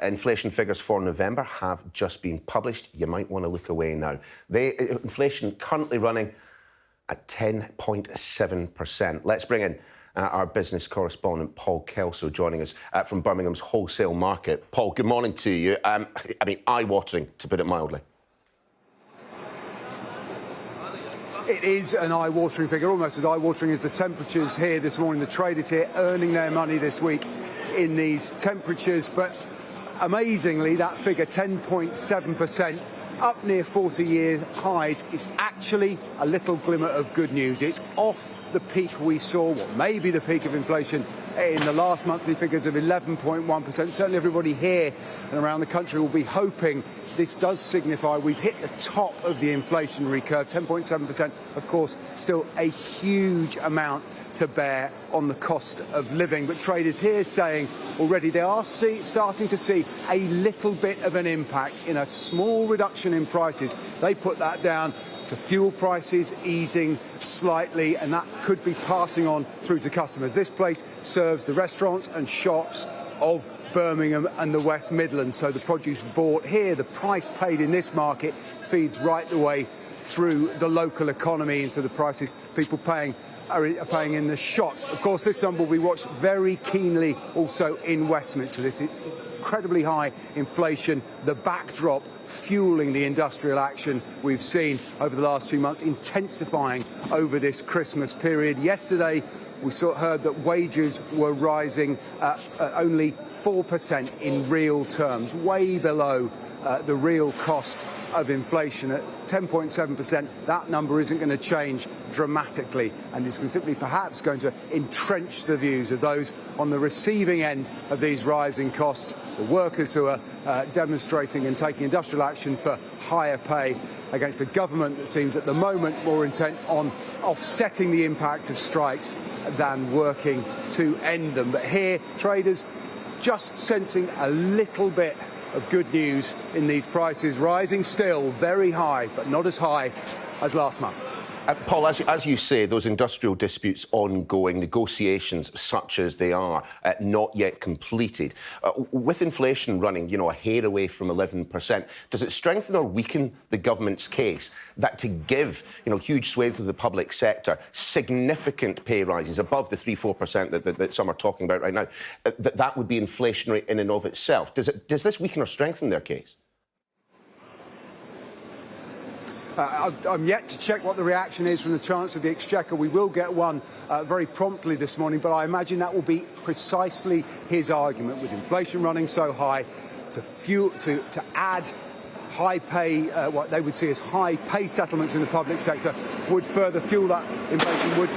Inflation figures for November have just been published. You might want to look away now. Inflation currently running at 10.7%. Let's bring in our business correspondent, Paul Kelso, joining us from Birmingham's wholesale market. Paul, good morning to you. Eye-watering, to put it mildly. It is an eye-watering figure, almost as eye-watering as the temperatures here this morning. The traders here earning their money this week in these temperatures. But amazingly, that figure, 10.7%, up near 40-year highs, is actually a little glimmer of good news. It's off the peak we saw, what may be the peak of inflation in the last monthly figures of 11.1%. Certainly everybody here and around the country will be hoping this does signify we've hit the top of the inflationary curve. 10.7%, of course, still a huge amount to bear on the cost of living. But traders here saying already they are starting to see a little bit of an impact in a small reduction in prices. They put that down to fuel prices easing slightly, and that could be passing on through to customers. This place serves the restaurants and shops of Birmingham and the West Midlands, so the produce bought here, the price paid in this market, feeds right the way through the local economy into the prices people are paying in the shops. Of course, this number will be watched very keenly also in Westminster. This is incredibly high inflation, the backdrop fueling the industrial action we've seen over the last few months, intensifying over this Christmas period. Yesterday, we heard that wages were rising at only 4% in real terms, way below the real cost of inflation. At 10.7%, that number isn't going to change dramatically, and it's simply perhaps going to entrench the views of those on the receiving end of these rising costs, the workers who are demonstrating and taking industrial action for higher pay against a government that seems at the moment more intent on offsetting the impact of strikes than working to end them. But here, traders just sensing a little bit of good news in these prices, rising still very high, but not as high as last month. Paul, as you say, those industrial disputes ongoing, negotiations such as they are, not yet completed. With inflation running, a hair away from 11%, does it strengthen or weaken the government's case that to give, huge swathes of the public sector significant pay rises above the 3-4% that some are talking about right now, that would be inflationary in and of itself? Does this weaken or strengthen their case? I'm yet to check what the reaction is from the Chancellor of the Exchequer. We will get one very promptly this morning, but I imagine that will be precisely his argument. With inflation running so high, to add high pay, what they would see as high pay settlements in the public sector, would further fuel that inflation, would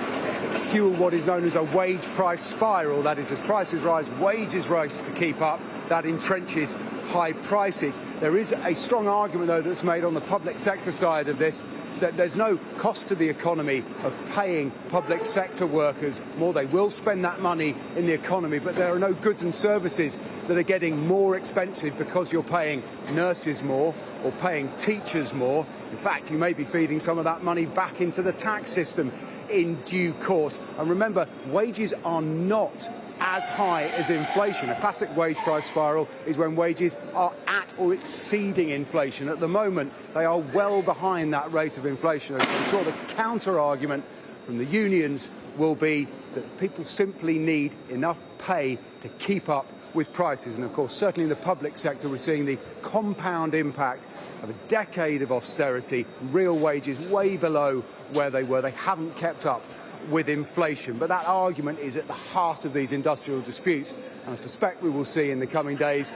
fuel what is known as a wage price spiral. That is, as prices rise, wages rise to keep up. That entrenches high prices. There is a strong argument, though, that's made on the public sector side of this, that there's no cost to the economy of paying public sector workers more. They will spend that money in the economy, but there are no goods and services that are getting more expensive because you're paying nurses more or paying teachers more. In fact, you may be feeding some of that money back into the tax system in due course. And remember, wages are not as high as inflation. A classic wage price spiral is when wages are at or exceeding inflation. At the moment, they are well behind that rate of inflation. I'm sure the counter-argument from the unions will be that people simply need enough pay to keep up with prices. And of course, certainly in the public sector, we're seeing the compound impact of a decade of austerity, real wages way below where they were. They haven't kept up with inflation. But that argument is at the heart of these industrial disputes, and I suspect we will see in the coming days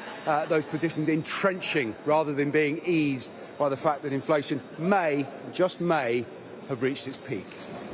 those positions entrenching rather than being eased by the fact that inflation may, just may, have reached its peak.